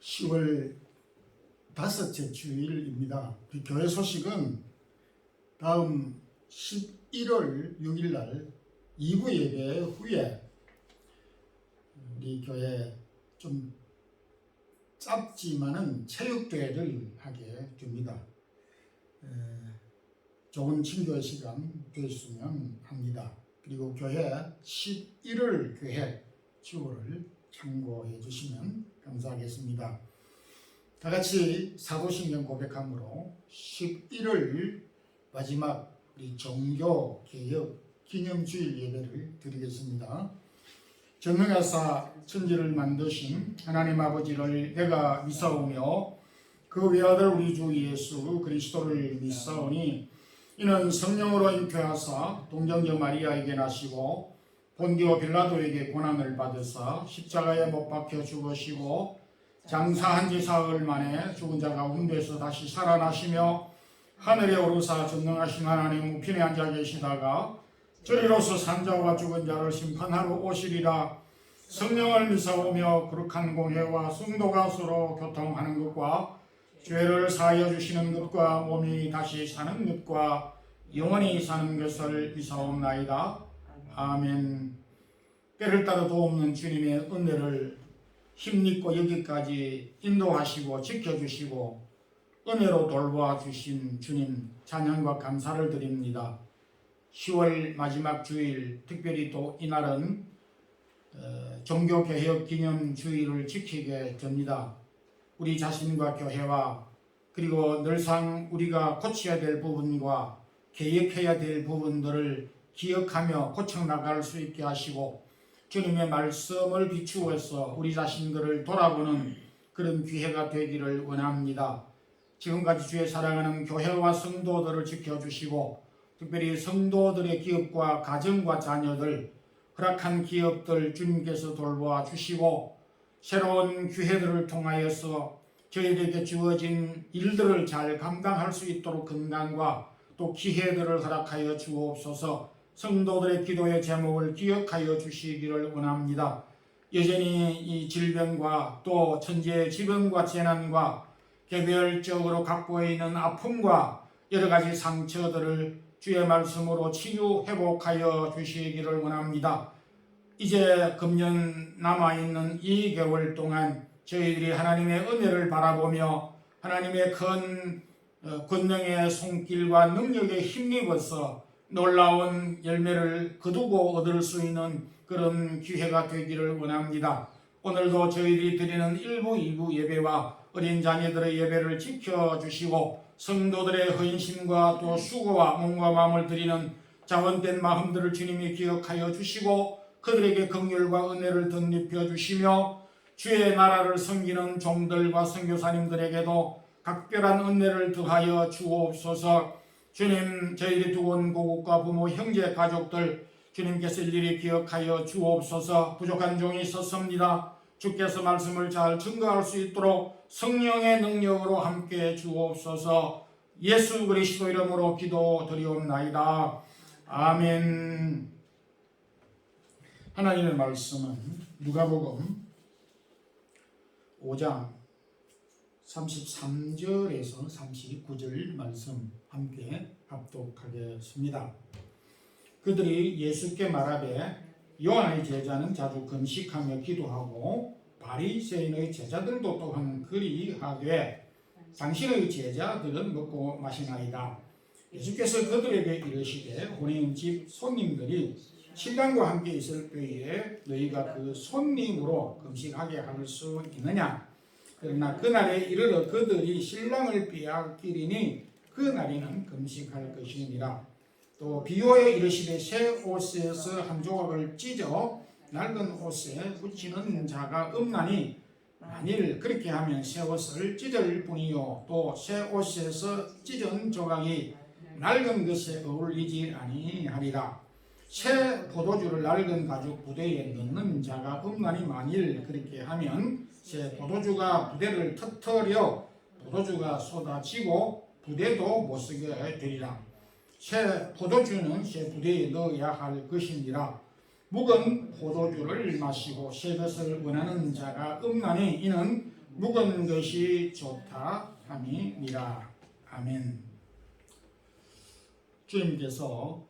10월 다섯째 주일입니다. 그 교회 소식은 다음 11월 6일 날 2부 예배 후에 우리 교회 좀 짧지만은 체육대회를 하게 됩니다. 좋은 친교의 시간 되었으면 합니다. 그리고 교회 11월 계획 주호를 참고해 주시면 감사하겠습니다. 다 같이 사도신경 고백함으로 11월 마지막 우리 종교개혁 기념주일 예배를 드리겠습니다. 전능하사 천지를 만드신 하나님 아버지를 내가 믿사오며 그 외아들 우리 주 예수 그리스도를 믿사오니 이는 성령으로 잉태하사 동정녀 마리아에게 나시고 본디오 빌라도에게 고난을 받으사 십자가에 못 박혀 죽으시고 장사한 지 사흘 만에 죽은 자 가운데서 다시 살아나시며 하늘에 오르사 전능하신 하나님 우편에 앉아 계시다가 저리로서 산자와 죽은 자를 심판하러 오시리라. 성령을 믿사오며 거룩한 공회와 성도가 서로 교통하는 것과 죄를 사하여 주시는 것과 몸이 다시 사는 것과 영원히 사는 것을 믿사옵나이다. 아멘. 때를 따라도 없는 주님의 은혜를 힘입고 여기까지 인도하시고 지켜주시고 은혜로 돌보아주신 주님 찬양과 감사를 드립니다. 10월 마지막 주일, 특별히 또 이날은 종교개혁 기념주일을 지키게 됩니다. 우리 자신과 교회와 그리고 늘상 우리가 고쳐야 될 부분과 개혁해야 될 부분들을 기억하며 고쳐나갈 수 있게 하시고 주님의 말씀을 비추어서 우리 자신들을 돌아보는 그런 기회가 되기를 원합니다. 지금까지 주의 사랑하는 교회와 성도들을 지켜주시고 특별히 성도들의 기업과 가정과 자녀들 허락한 기업들 주님께서 돌보아 주시고 새로운 기회들을 통하여서 저희들에게 주어진 일들을 잘 감당할 수 있도록 건강과 또 기회들을 허락하여 주옵소서. 성도들의 기도의 제목을 기억하여 주시기를 원합니다. 여전히 이 질병과 또 천재의 지병과 재난과 개별적으로 갖고 있는 아픔과 여러 가지 상처들을 주의 말씀으로 치유 회복하여 주시기를 원합니다. 이제 금년 남아있는 이 개월 동안 저희들이 하나님의 은혜를 바라보며 하나님의 큰 권능의 손길과 능력에 힘입어서 놀라운 열매를 거두고 얻을 수 있는 그런 기회가 되기를 원합니다. 오늘도 저희들이 드리는 1부, 2부 예배와 어린 자녀들의 예배를 지켜주시고 성도들의 헌신과 또 수고와 몸과 마음을 드리는 자원된 마음들을 주님이 기억하여 주시고 그들에게 긍휼과 은혜를 덧입혀 주시며 주의 나라를 섬기는 종들과 선교사님들에게도 각별한 은혜를 더하여 주옵소서. 주님, 저희들이 두고 온 고국과 부모, 형제, 가족들 주님께서 일일이 기억하여 주옵소서. 부족한 종이 있었습니다. 주께서 말씀을 잘 증거할 수 있도록 성령의 능력으로 함께 주옵소서. 예수 그리스도 이름으로 기도드리옵나이다. 아멘. 하나님의 말씀은 누가복음 5장 33절에서 39절 말씀 함께 합독하겠습니다. 그들이 예수께 말하되 요한의 제자는 자주 금식하며 기도하고 바리새인의 제자들도 또한 그리하되 당신의 제자들은 먹고 마시나이다. 예수께서 그들에게 이르시되 혼인 집 손님들이 신랑과 함께 있을 때에 너희가 그 손님으로 금식하게 할 수 있느냐? 그러나 그날에 이르러 그들이 신랑을 빼앗기리니 그 날에는 금식할 것이니라. 또 비유에 이르시되 새 옷에서 한 조각을 찢어 낡은 옷에 붙이는 자가 없나니 만일 그렇게 하면 새 옷을 찢을 뿐이요 또 새 옷에서 찢은 조각이 낡은 것에 어울리지 아니하리라. 새 포도주를 낡은 가죽 부대에 넣는 자가 없나니 만일 그렇게 하면 새 포도주가 부대를 터뜨려 포도주가 쏟아지고 부대도 못쓰게 되리라. 새 포도주는 새 부대에 넣어야 할 것이니라. 묵은 포도주를 마시고 새 것을 원하는 자가 없나니 이는 묵은 것이 좋다 함이니라. 아멘. 주님께서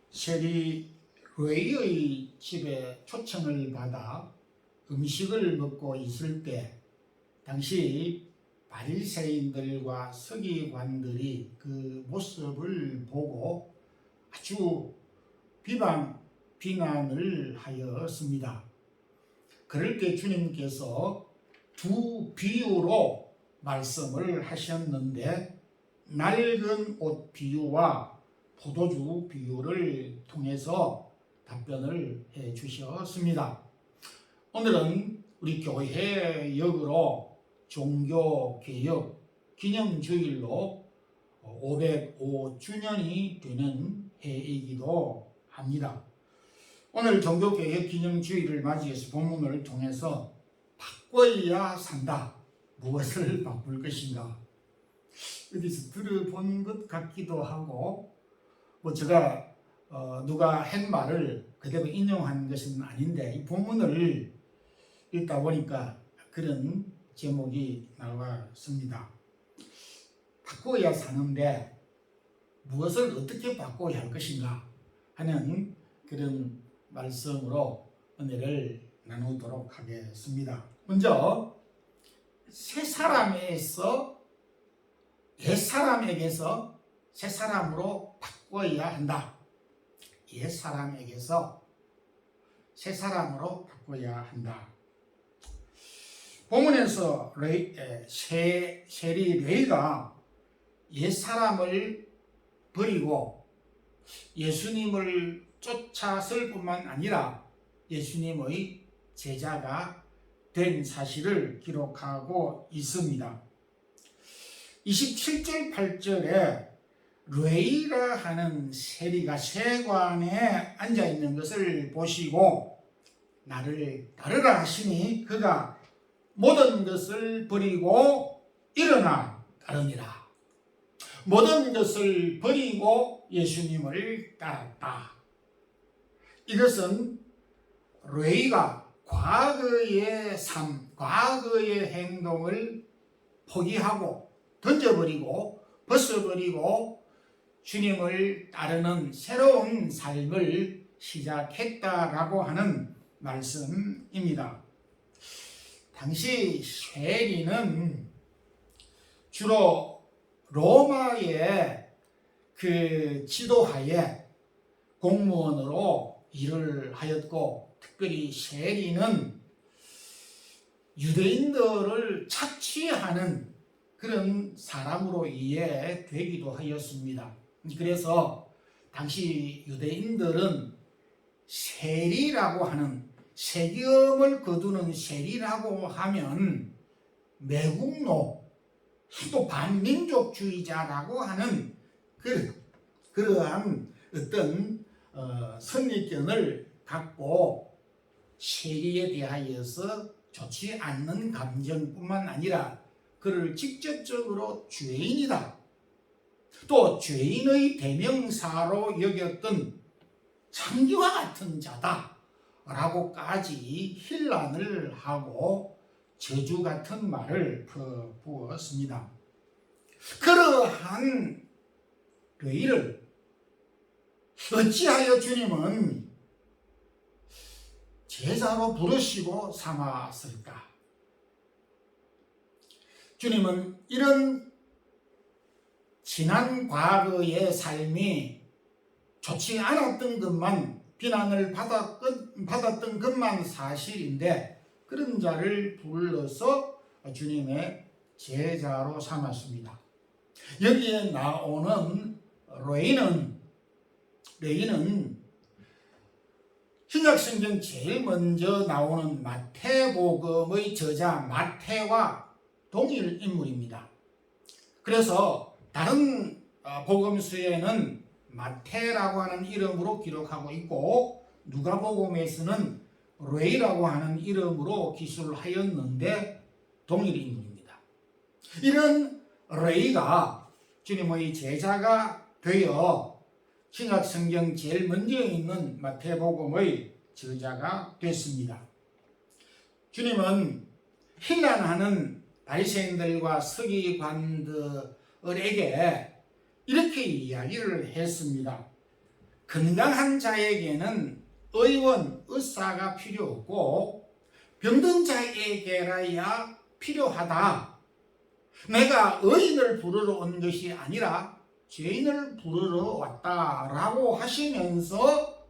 세리 레이의 집에 초청을 받아 음식을 먹고 있을 때 당시 바리새인들과 서기관들이 그 모습을 보고 아주 비난을 하였습니다. 그럴 때 주님께서 두 비유로 말씀을 하셨는데 낡은 옷 비유와 포도주 비유를 통해서 답변을 해 주셨습니다. 오늘은 우리 교회 역으로 종교개혁 기념주일로 505주년이 되는 해이기도 합니다. 오늘 종교개혁 기념주일을 맞이해서 본문을 통해서 바꿔야 산다. 무엇을 바꿀 것인가? 어디서 들어본 것 같기도 하고 제가 누가 한 말을 그대로 인용한 것은 아닌데 이 본문을 읽다 보니까 그런 제목이 나왔습니다. 바꿔야 사는데 무엇을 어떻게 바꿔야 할 것인가 하는 그런 말씀으로 은혜를 나누도록 하겠습니다. 먼저 새 사람에서 옛 사람에게서 새 사람으로 바꿔야 한다. 옛 사람에게서 새 사람으로 바꿔야 한다. 본문에서 세리 레이가 옛 사람을 버리고 예수님을 쫓아설 뿐만 아니라 예수님의 제자가 된 사실을 기록하고 있습니다. 27절 8절에 레이라 하는 세리가 세관에 앉아있는 것을 보시고 나를 따르라 하시니 그가 모든 것을 버리고 일어나 따르니라. 모든 것을 버리고 예수님을 따랐다. 이것은 레이가 과거의 삶, 과거의 행동을 포기하고 던져버리고 벗어버리고 주님을 따르는 새로운 삶을 시작했다라고 하는 말씀입니다. 당시 세리는 주로 로마의 그 지도하에 공무원으로 일을 하였고 특별히 세리는 유대인들을 착취하는 그런 사람으로 이해되기도 하였습니다. 그래서 당시 유대인들은 세리라고 하는 세금을 거두는 세리라고 하면 매국노 또 반민족주의자라고 하는 그러한 어떤 선입견을 갖고 세리에 대하여서 좋지 않는 감정뿐만 아니라 그를 직접적으로 죄인이다. 또 죄인의 대명사로 여겼던 창기와 같은 자다. 라고까지 힐난을 하고 저주 같은 말을 퍼부었습니다. 그러한 레이를 어찌하여 주님은 제자로 부르시고 삼았을까? 주님은 이런 지난 과거의 삶이 좋지 않았던 것만 비난을 받았던 것만 사실인데 그런 자를 불러서 주님의 제자로 삼았습니다. 여기에 나오는 레이는 신약성경 제일 먼저 나오는 마태복음의 저자 마태와 동일 인물입니다. 그래서 다른 복음서에는 마태라고 하는 이름으로 기록하고 있고 누가복음에서는 레이라고 하는 이름으로 기술을 하였는데 동일 인물입니다. 이런 레이가 주님의 제자가 되어 신약성경 제일 먼저 있는 마태복음의 저자가 됐습니다. 주님은 hin란하는 바리새인들과 서기관들에게 이렇게 이야기를 했습니다. 건강한 자에게는 의원, 의사가 필요 없고 병든 자에게라야 필요하다. 내가 의인을 부르러 온 것이 아니라 죄인을 부르러 왔다라고 하시면서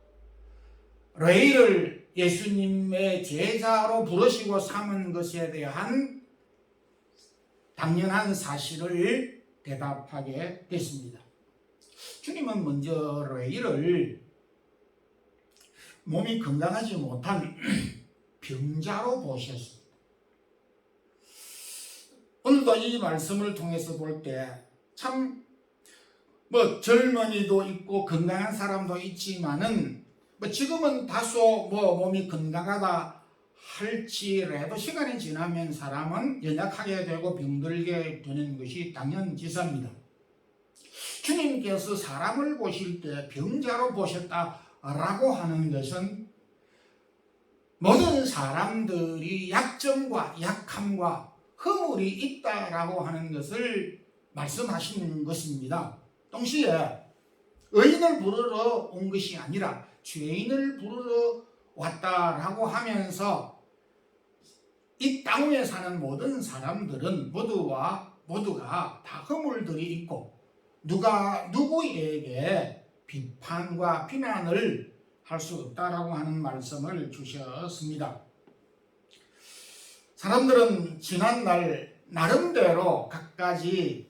레위를 예수님의 제자로 부르시고 삼은 것에 대한 당연한 사실을 대답하게 됐습니다. 주님은 먼저 레위를 몸이 건강하지 못한 병자로 보셨습니다. 오늘도 이 말씀을 통해서 볼 때 참 젊은이도 있고 건강한 사람도 있지만은 지금은 다소 몸이 건강하다 할지라도 시간이 지나면 사람은 연약하게 되고 병들게 되는 것이 당연지사입니다. 주님께서 사람을 보실 때 병자로 보셨다라고 하는 것은 모든 사람들이 약점과 약함과 허물이 있다라고 하는 것을 말씀하시는 것입니다. 동시에 의인을 부르러 온 것이 아니라 죄인을 부르러 왔다라고 하면서 이 땅에 사는 모든 사람들은 모두가 다 허물들이 있고 누가 누구에게 비판과 비난을 할 수 없다라고 하는 말씀을 주셨습니다. 사람들은 지난날 나름대로 각가지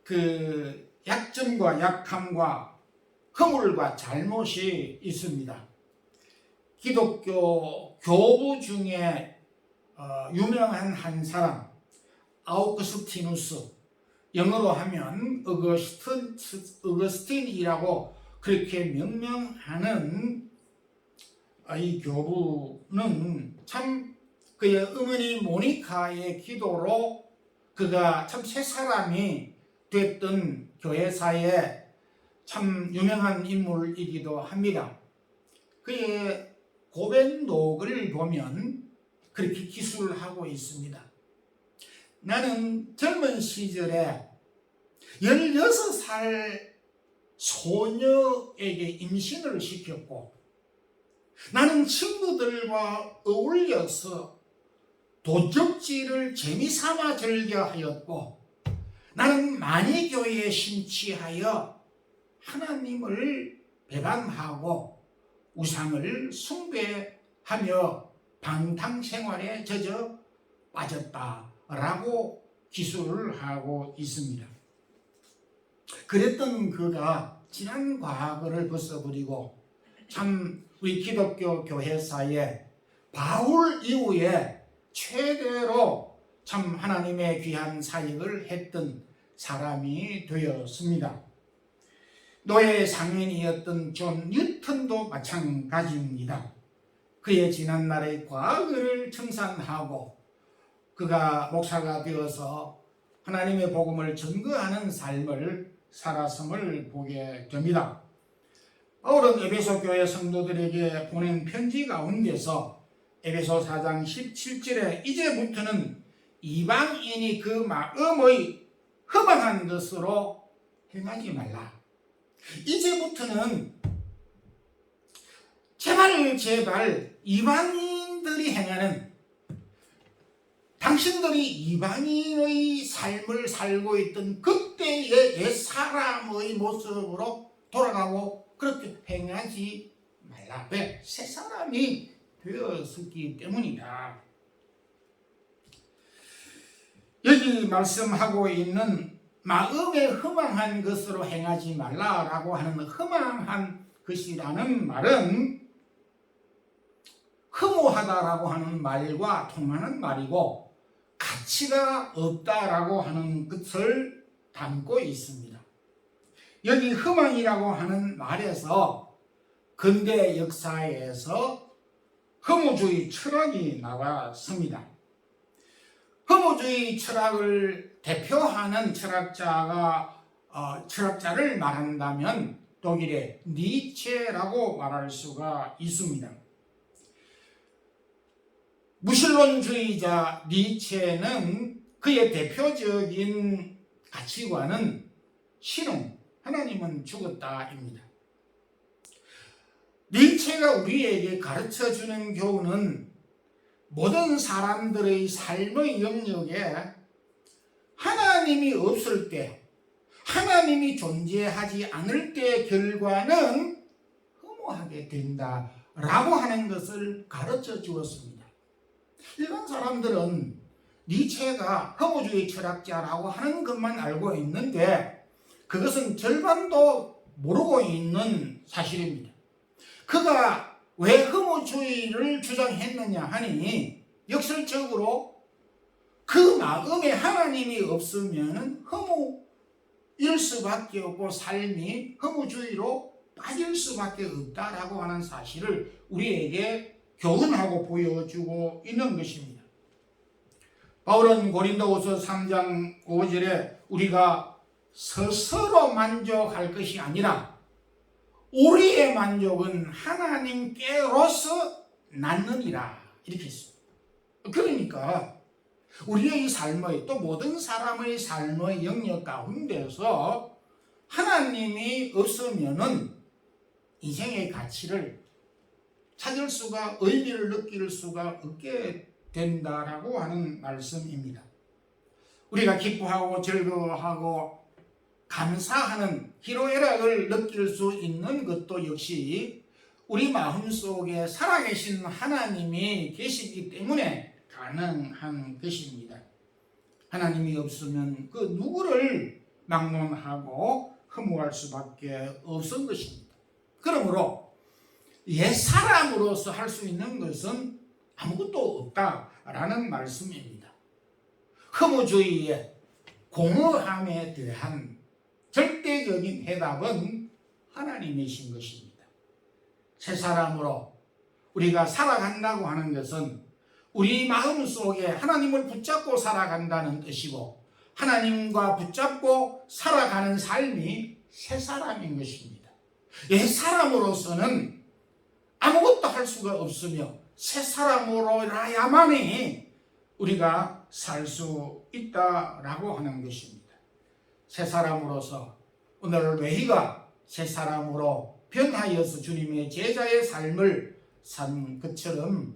그 약점과 약함과 허물과 잘못이 있습니다. 기독교 교부 중에 유명한 한 사람 아우구스티누스, 영어로 하면 어거스틴이라고 그렇게 명명하는 이 교부는 참 그의 어머니 모니카의 기도로 그가 참 새 사람이 됐던 교회사에 참 유명한 인물이기도 합니다. 그의 고백록을 보면 그렇게 기술하고 있습니다. 나는 젊은 시절에 16살 소녀에게 임신을 시켰고 나는 친구들과 어울려서 도적질을 재미삼아 즐겨하였고 나는 만이교회에 심취하여 하나님을 배반하고 우상을 숭배하며 방탕생활에 젖어 빠졌다라고 기술을 하고 있습니다. 그랬던 그가 지난 과거를 벗어버리고 참 우리 기독교 교회사에 바울 이후에 최대로 참 하나님의 귀한 사역을 했던 사람이 되었습니다. 노예 상인이었던 존 뉴턴도 마찬가지입니다. 그의 지난날의 과거를 청산하고 그가 목사가 되어서 하나님의 복음을 증거하는 삶을 살았음을 보게 됩니다. 바울은 에베소 교회 성도들에게 보낸 편지 가운데서 에베소 4장 17절에 이제부터는 이방인이 그 마음의 허망한 것으로 행하지 말라. 이제부터는 제발 이방인들이 행하는 당신들이 이방인의 삶을 살고 있던 그때의 옛 사람의 모습으로 돌아가고 그렇게 행하지 말라. 왜? 새 사람이 되었기 때문이다. 여기 말씀하고 있는 마음에 허망한 것으로 행하지 말라라고 하는 허망한 것이라는 말은 허무하다라고 하는 말과 통하는 말이고 가치가 없다라고 하는 것을 담고 있습니다. 여기 허망이라고 하는 말에서 근대 역사에서 허무주의 철학이 나왔습니다. 허무주의 철학을 대표하는 철학자를 말한다면 독일의 니체라고 말할 수가 있습니다. 무신론주의자 니체는 그의 대표적인 가치관은 신흥, 하나님은 죽었다입니다. 니체가 우리에게 가르쳐주는 교훈은 모든 사람들의 삶의 영역에 하나님이 없을 때, 하나님이 존재하지 않을 때의 결과는 허무하게 된다라고 하는 것을 가르쳐 주었습니다. 일반 사람들은 니체가 허무주의 철학자라고 하는 것만 알고 있는데 그것은 절반도 모르고 있는 사실입니다. 그가 왜 허무주의를 주장했느냐 하니 역설적으로 그 마음에 하나님이 없으면 허무일 수밖에 없고 삶이 허무주의로 빠질 수밖에 없다라고 하는 사실을 우리에게 교훈하고 보여주고 있는 것입니다. 바울은 고린도후서 3장 5절에 우리가 스스로 만족할 것이 아니라 우리의 만족은 하나님께로서 낳느니라 이렇게 했습니다. 그러니까 우리의 삶의 또 모든 사람의 삶의 영역 가운데서 하나님이 없으면은 인생의 가치를 찾을 수가, 의미를 느낄 수가 없게 된다라고 하는 말씀입니다. 우리가 기뻐하고 즐거워하고 감사하는 희로애락을 느낄 수 있는 것도 역시 우리 마음속에 살아계신 하나님이 계시기 때문에 가능한 것입니다. 하나님이 없으면 그 누구를 막론하고 허무할 수밖에 없은 것입니다. 그러므로 옛사람으로서 할 수 있는 것은 아무것도 없다라는 말씀입니다. 허무주의의 공허함에 대한 절대적인 해답은 하나님이신 것입니다. 새 사람으로 우리가 살아간다고 하는 것은 우리 마음속에 하나님을 붙잡고 살아간다는 뜻이고 하나님과 붙잡고 살아가는 삶이 새 사람인 것입니다. 옛 사람으로서는 아무것도 할 수가 없으며 새 사람으로야만이 우리가 살 수 있다라고 하는 것입니다. 새 사람으로서 오늘 너희가 새 사람으로 변하여서 주님의 제자의 삶을 산 것처럼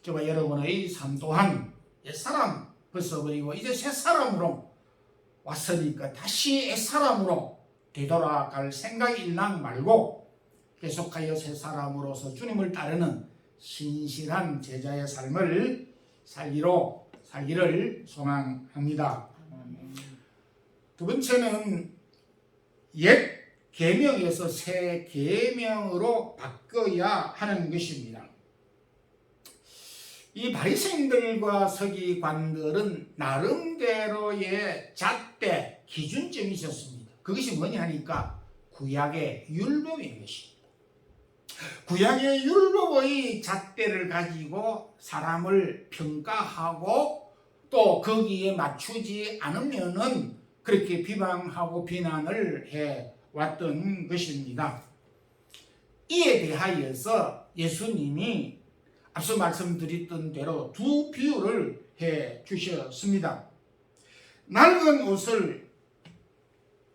저와 여러분의 삶 또한 옛사람 벗어버리고 이제 새 사람으로 왔으니까 다시 옛사람으로 되돌아갈 생각이 일랑 말고 계속하여 새 사람으로서 주님을 따르는 신실한 제자의 삶을 살기를 소망합니다. 두 번째는 옛 계명에서 새 계명으로 바꿔야 하는 것입니다. 이 바리새인들과 서기관들은 나름대로의 잣대 기준점이 있었습니다. 그것이 뭐냐 하니까 구약의 율법인 것입니다. 구약의 율법의 잣대를 가지고 사람을 평가하고 또 거기에 맞추지 않으면은 그렇게 비방하고 비난을 해 왔던 것입니다. 이에 대하여서 예수님이 앞서 말씀드렸던 대로 두 비유를 해 주셨습니다. 낡은 옷을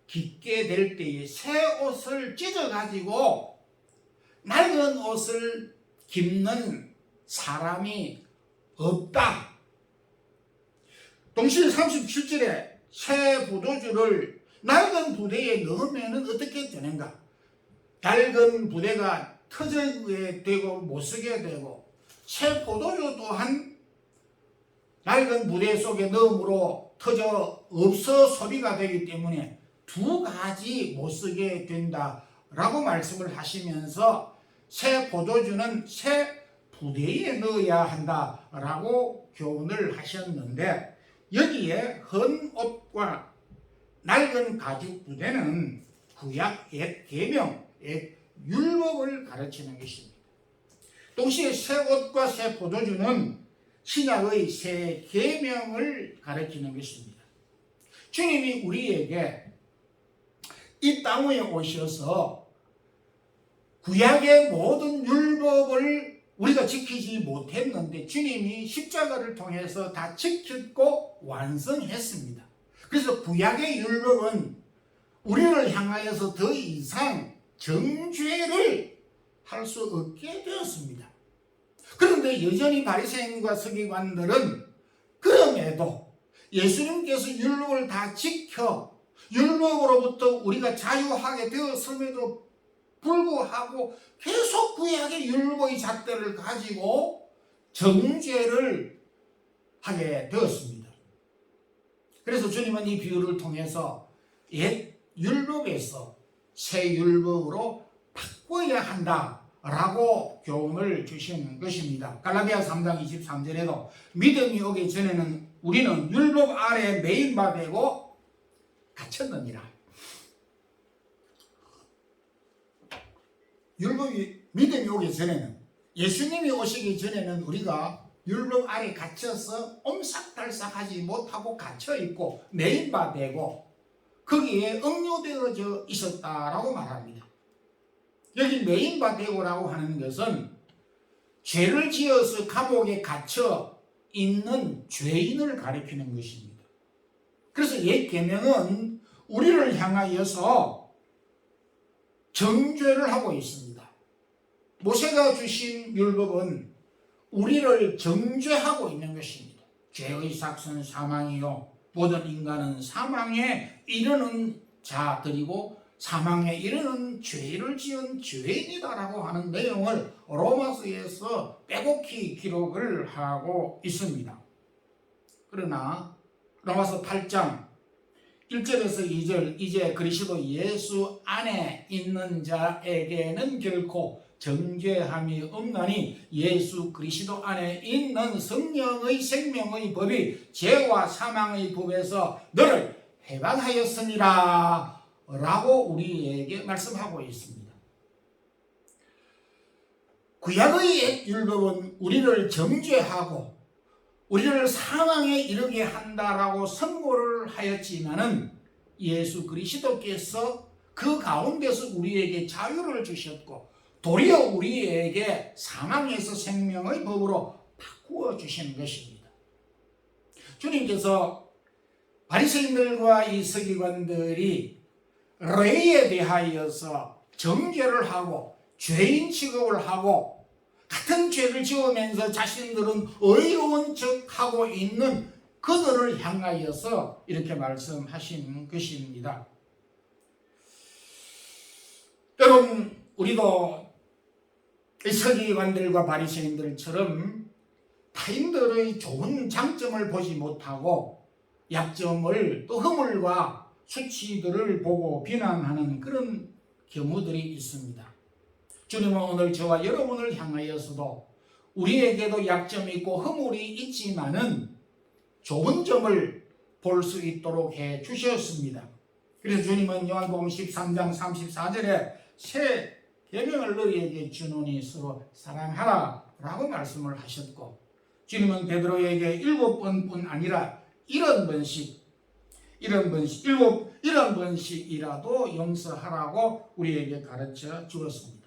깃게 될 때에 새 옷을 찢어가지고 낡은 옷을 깁는 사람이 없다. 동시에 37절에 새 포도주를 낡은 부대에 넣으면 어떻게 되는가? 낡은 부대가 터지게 되고 못쓰게 되고 새 포도주 또한 낡은 부대 속에 넣음으로 터져 없어 소비가 되기 때문에 두 가지 못쓰게 된다라고 말씀을 하시면서 새 포도주는 새 부대에 넣어야 한다라고 교훈을 하셨는데 여기에 헌 옷과 낡은 가죽 부대는 구약 옛 계명, 옛 율법을 가르치는 것입니다. 동시에 새 옷과 새 포도주는 신약의 새 계명을 가르치는 것입니다. 주님이 우리에게 이 땅 위에 오셔서 구약의 모든 율법을 우리가 지키지 못했는데 주님이 십자가를 통해서 다 지켰고 완성했습니다. 그래서 구약의 율법은 우리를 향하여서 더 이상 정죄를 할 수 없게 되었습니다. 그런데 여전히 바리새인과 서기관들은 그럼에도 예수님께서 율법을 다 지켜 율법으로부터 우리가 자유하게 되었음에도 불구하고 계속 구약의 율법의 잣대를 가지고 정죄를 하게 되었습니다. 그래서 주님은 이 비유를 통해서 옛 율법에서 새 율법으로 바꿔야 한다라고 교훈을 주신 것입니다. 갈라디아 3장 23절에도 믿음이 오기 전에는 우리는 율법 아래 매인 바 되고 갇혔느니라. 믿음이 오기 전에는, 예수님이 오시기 전에는 우리가 율법 아래 갇혀서 옴삭달싹하지 못하고 갇혀있고 매인 바 되고 거기에 억류되어져 있었다라고 말합니다. 여기 매인 바 되고라고 하는 것은 죄를 지어서 감옥에 갇혀 있는 죄인을 가리키는 것입니다. 그래서 옛 계명은 우리를 향하여서 정죄를 하고 있습니다. 모세가 주신 율법은 우리를 정죄하고 있는 것입니다. 죄의 삭은 사망이요 모든 인간은 사망에 이르는 자들이고 사망에 이르는 죄를 지은 죄인이다라고 하는 내용을 로마서에서 빼곡히 기록을 하고 있습니다. 그러나 로마서 8장 1절에서 2절, 이제 그리스도 예수 안에 있는 자에게는 결코 정죄함이 없나니 예수 그리스도 안에 있는 성령의 생명의 법이 죄와 사망의 법에서 너를 해방하였으니라 라고 우리에게 말씀하고 있습니다. 구약의 율법은 우리를 정죄하고 우리를 사망에 이르게 한다라고 선고를 하였지만은 예수 그리스도께서 그 가운데서 우리에게 자유를 주셨고 도리어 우리에게 사망에서 생명의 법으로 바꾸어 주시는 것입니다. 주님께서 바리새인들과 이 서기관들이 레에 대하여서 정죄를 하고 죄인 취급을 하고 같은 죄를 지으면서 자신들은 의로운 척하고 있는 그들을 향하여서 이렇게 말씀하신 것입니다. 여러분, 우리도 이 서기관들과 바리새인들처럼 타인들의 좋은 장점을 보지 못하고 약점을 또 허물과 수치들을 보고 비난하는 그런 경우들이 있습니다. 주님은 오늘 저와 여러분을 향하여서도 우리에게도 약점이 있고 허물이 있지만은 좋은 점을 볼 수 있도록 해 주셨습니다. 그래서 주님은 요한복음 13장 34절에 새 계명을 너희에게 주노니 서로 사랑하라 라고 말씀을 하셨고, 주님은 베드로에게 7번뿐 아니라 70번씩이라도 용서하라고 우리에게 가르쳐 주었습니다.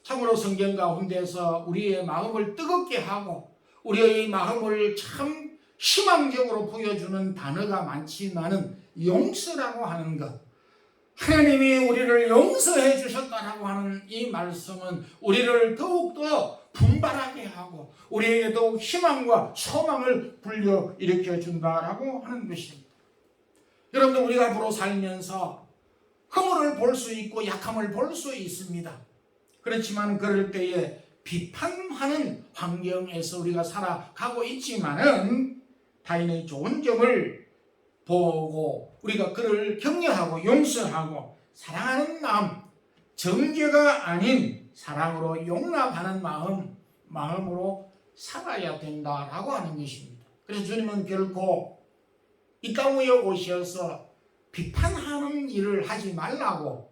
참으로 성경 가운데서 우리의 마음을 뜨겁게 하고 우리의 마음을 참 희망적으로 보여주는 단어가 많지만은 용서라고 하는 것, 하나님이 우리를 용서해 주셨다라고 하는 이 말씀은 우리를 더욱더 분발하게 하고 우리에게 더욱 희망과 소망을 불러일으켜 준다라고 하는 것입니다. 여러분들, 우리가 앞으로 살면서 허물을 볼 수 있고 약함을 볼 수 있습니다. 그렇지만 그럴 때에 비판하는 환경에서 우리가 살아가고 있지만은 타인의 좋은 점을 보고 우리가 그를 격려하고 용서하고 사랑하는 마음, 정죄가 아닌 사랑으로 용납하는 마음으로 살아야 된다라고 하는 것입니다. 그래서 주님은 결코 이 땅에 오셔서 비판하는 일을 하지 말라고,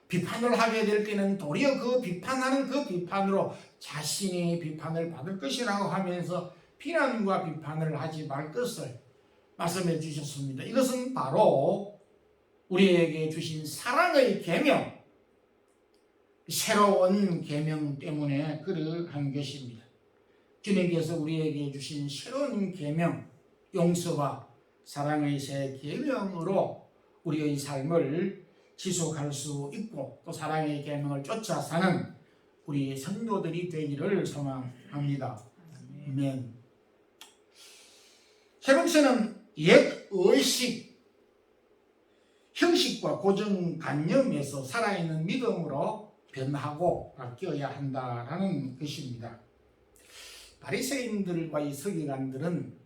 비판을 하게 될 때는 도리어 그 비판하는 그 비판으로 자신이 비판을 받을 것이라고 하면서 비난과 비판을 하지 말 것을 말씀해 주셨습니다. 이것은 바로 우리에게 주신 사랑의 계명, 새로운 계명 때문에 그러한 것입니다. 주님께서 우리에게 주신 새로운 계명, 용서와 사랑의 새 계명으로 우리의 삶을 지속할 수 있고 또 사랑의 계명을 쫓아 사는 우리 성도들이 되기를 소망합니다. 아멘. 세 번째는 옛 의식, 형식과 고정관념에서 살아있는 믿음으로 변하고 바뀌어야 한다라는 것입니다. 바리새인들과 서기관들은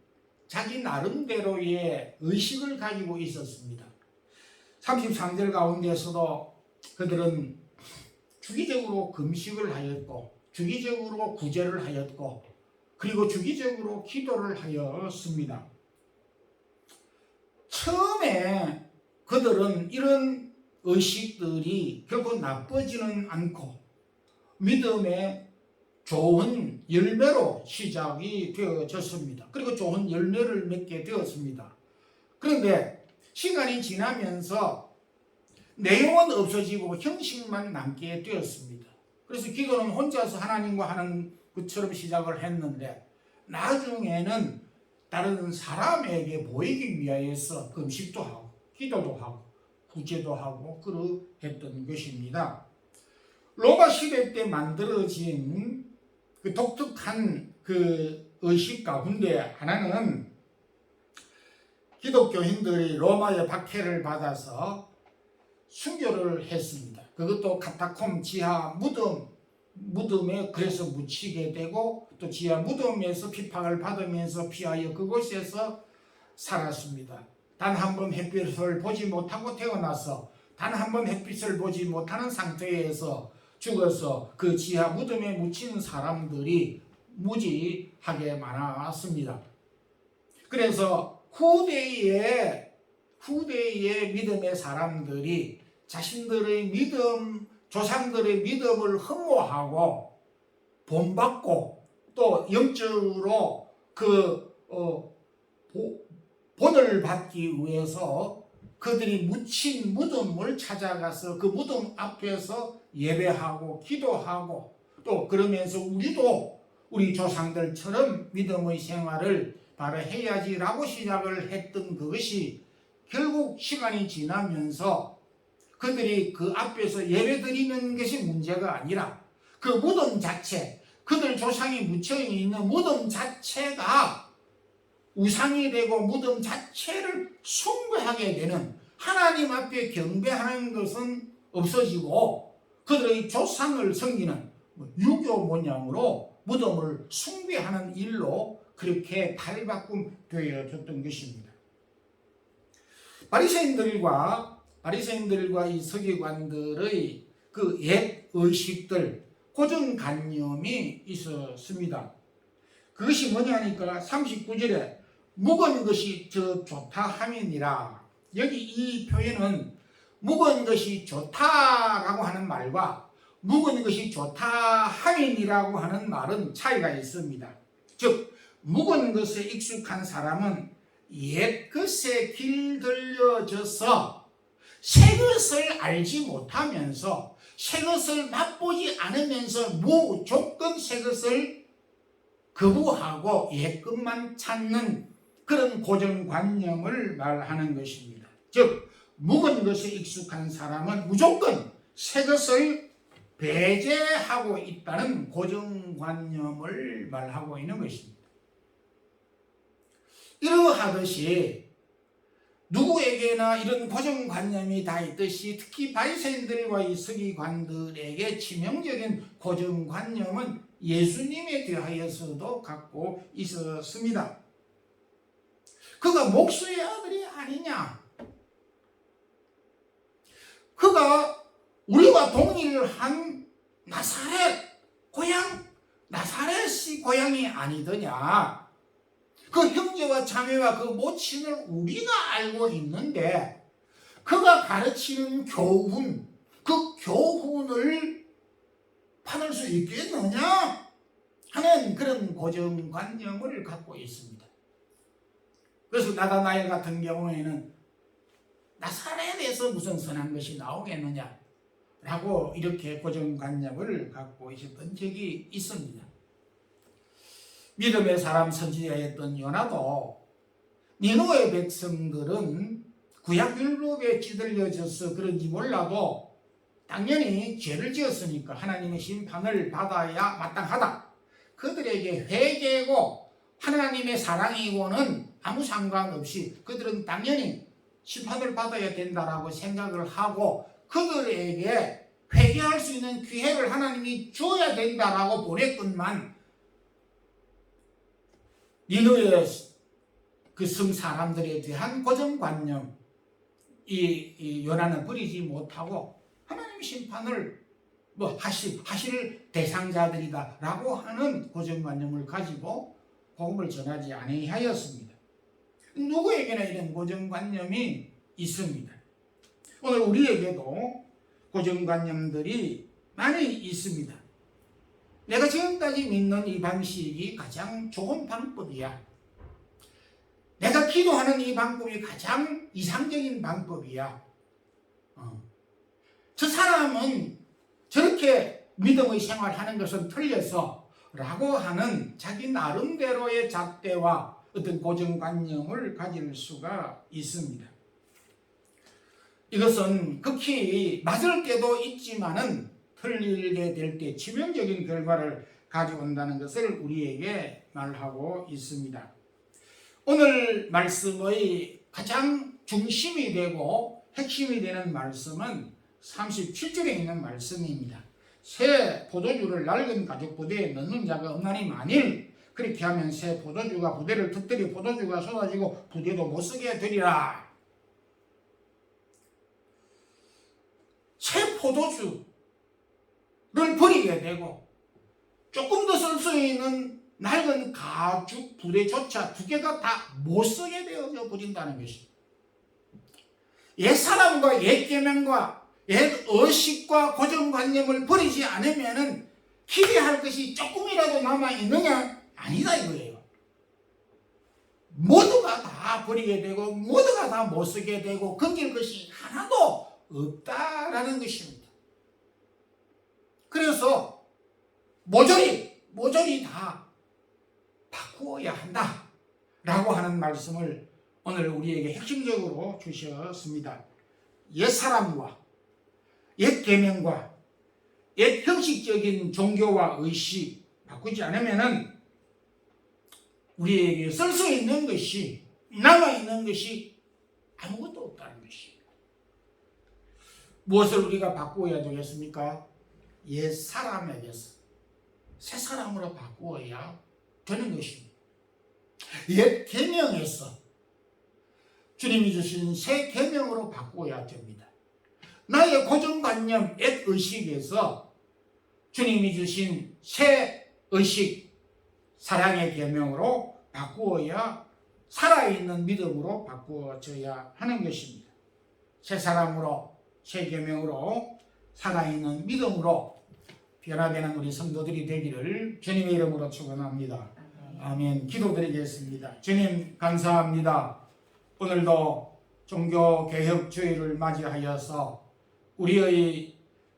자기 나름대로의 의식을 가지고 있었습니다. 33절 가운데서도 그들은 주기적으로 금식을 하였고 주기적으로 구제를 하였고 그리고 주기적으로 기도를 하였습니다. 처음에 그들은 이런 의식들이 결코 나쁘지는 않고 믿음의 좋은 열매로 시작이 되어졌습니다. 그리고 좋은 열매를 맺게 되었습니다. 그런데 시간이 지나면서 내용은 없어지고 형식만 남게 되었습니다. 그래서 기도는 혼자서 하나님과 하는 것처럼 시작을 했는데 나중에는 다른 사람에게 보이기 위하여서 금식도 하고 기도도 하고 구제도 하고 그러했던 것입니다. 로마 시대 때 만들어진 그 독특한 그 의식 가운데 하나는 기독교인들이 로마의 박해를 받아서 순교를 했습니다. 그것도 카타콤 지하 무덤에 그래서 묻히게 되고 또 지하 무덤에서 핍박을 받으면서 피하여 그곳에서 살았습니다. 단 한 번 햇빛을 보지 못하고 태어나서 단 한 번 햇빛을 보지 못하는 상태에서 죽어서 그 지하 무덤에 묻힌 사람들이 무지하게 많았습니다. 그래서 후대의 믿음의 사람들이 자신들의 믿음, 조상들의 믿음을 흠모하고 본받고 또 영적으로 본을 받기 위해서 그들이 묻힌 무덤을 찾아가서 그 무덤 앞에서 예배하고 기도하고 또 그러면서 우리도 우리 조상들처럼 믿음의 생활을 바로 해야지라고 시작을 했던 그것이 결국 시간이 지나면서 그들이 그 앞에서 예배드리는 것이 문제가 아니라 그 무덤 자체, 그들 조상이 묻혀있는 무덤 자체가 우상이 되고 무덤 자체를 숭배하게 되는, 하나님 앞에 경배하는 것은 없어지고 그들의 조상을 섬기는 유교 모양으로 무덤을 숭배하는 일로 그렇게 탈바꿈되어졌던 것입니다. 바리새인들과 이 서기관들의 그 옛 의식들, 고정관념이 있었습니다. 그것이 뭐냐니까 39절에 묵은 것이 저 좋다 함이니라. 여기 이 표현은 묵은 것이 좋다라고 하는 말과 묵은 것이 좋다 함이니라고 하는 말은 차이가 있습니다. 즉 묵은 것에 익숙한 사람은 옛것에 길들여져서 새것을 알지 못하면서 새것을 맛보지 않으면서 무조건 새것을 거부하고 옛것만 찾는 그런 고정관념을 말하는 것입니다. 즉 묵은 것에 익숙한 사람은 무조건 새것을 배제하고 있다는 고정관념을 말하고 있는 것입니다. 이러하듯이 누구에게나 이런 고정관념이 다 있듯이 특히 바리새인들과 이 서기관들에게 치명적인 고정관념은 예수님에 대하여서도 갖고 있었습니다. 그가 목수의 아들이 아니냐? 그가 우리와 동일한 나사렛 고향, 나사렛이 고향이 아니더냐? 그 형제와 자매와 그 모친을 우리가 알고 있는데 그가 가르치는 교훈, 그 교훈을 받을 수 있겠느냐 하는 그런 고정관념을 갖고 있습니다. 그래서 나다나엘 같은 경우에는 나사렛에서 무슨 선한 것이 나오겠느냐, 라고 이렇게 고정관념을 갖고 있었던 적이 있습니다. 믿음의 사람 선지자였던 요나도 니느웨 백성들은 구약율법에 찌들려져서 그런지 몰라도 당연히 죄를 지었으니까 하나님의 심판을 받아야 마땅하다. 그들에게 회개고 하나님의 사랑이고는 아무 상관없이 그들은 당연히 심판을 받아야 된다라고 생각을 하고 그들에게 회개할 수 있는 기회를 하나님이 줘야 된다라고 보냈건만 니느웨 그 성 사람들에 대한 고정관념 이 요나는 버리지 못하고 하나님의 심판을 하실 대상자들이다 라고 하는 고정관념을 가지고 복음을 전하지 아니하였습니다. 누구에게나 이런 고정관념이 있습니다. 오늘 우리에게도 고정관념들이 많이 있습니다. 내가 지금까지 믿는 이 방식이 가장 좋은 방법이야. 내가 기도하는 이 방법이 가장 이상적인 방법이야. 저 사람은 저렇게 믿음의 생활하는 것은 틀려서 라고 하는 자기 나름대로의 잣대와 어떤 고정관념을 가질 수가 있습니다. 이것은 극히 맞을 때도 있지만은 틀리게 될 때 치명적인 결과를 가져온다는 것을 우리에게 말하고 있습니다. 오늘 말씀의 가장 중심이 되고 핵심이 되는 말씀은 37절에 있는 말씀입니다. 새 포도주를 낡은 가죽 부대에 넣는 자가 없나니 만일 그렇게 하면 새 포도주가 부대를 터뜨려 포도주가 쏟아지고 부대도 못쓰게 되리라. 새 포도주를 버리게 되고 조금 더 쓸 수 있는 낡은 가죽 부대조차 두 개가 다 못쓰게 되어져 버린다는 것입니다. 옛사람과 옛계명과 옛의식과 고정관념을 버리지 않으면 기대할 것이 조금이라도 남아있느냐? 아니다 이거예요. 모두가 다 버리게 되고 모두가 다 못쓰게 되고 건질 것이 하나도 없다라는 것입니다. 그래서 모조리 다 바꾸어야 한다 라고 하는 말씀을 오늘 우리에게 핵심적으로 주셨습니다. 옛사람과 옛 계명과 옛 형식적인 종교와 의식 바꾸지 않으면 우리에게 쓸 수 있는 것이 남아있는 것이 아무것도 없다는 것입니다. 무엇을 우리가 바꾸어야 되겠습니까? 옛사람에게서 새사람으로 바꾸어야 되는 것입니다. 옛 계명에서 주님이 주신 새 계명으로 바꾸어야 됩니다. 나의 고정관념 옛 의식에서 주님이 주신 새 의식 사랑의 계명으로 바꾸어야 살아있는 믿음으로 바꾸어져야 하는 것입니다. 새 사람으로 새 계명으로 살아있는 믿음으로 변화되는 우리 성도들이 되기를 주님의 이름으로 축원합니다. 아멘. 기도드리겠습니다. 주님 감사합니다. 오늘도 종교개혁주의를 맞이하여서 우리의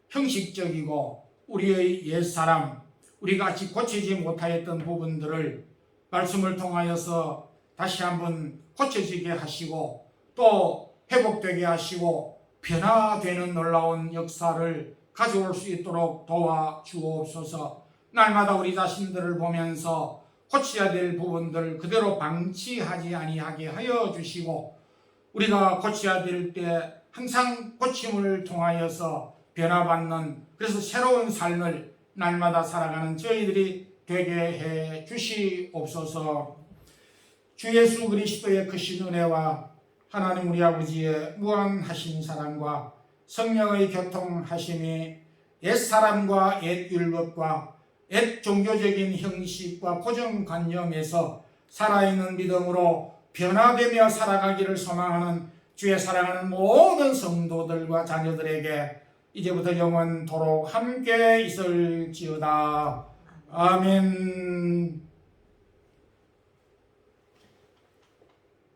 형식적이고 우리의 옛사람, 우리가 아직 고치지 못하였던 부분들을 말씀을 통하여서 다시 한번 고쳐지게 하시고 또 회복되게 하시고 변화되는 놀라운 역사를 가져올 수 있도록 도와주옵소서. 날마다 우리 자신들을 보면서 고쳐야 될 부분들 그대로 방치하지 아니하게 하여 주시고 우리가 고쳐야 될 때 항상 고침을 통하여서 변화받는 그래서 새로운 삶을 날마다 살아가는 저희들이 되게 해 주시옵소서. 주 예수 그리스도의 크신 은혜와 하나님 우리 아버지의 무한하신 사랑과 성령의 교통하심이 옛사람과 옛율법과 옛 종교적인 형식과 고정관념에서 살아있는 믿음으로 변화되며 살아가기를 소망하는 주의 사랑하는 모든 성도들과 자녀들에게 이제부터 영원토록 함께 있을지어다. 아멘.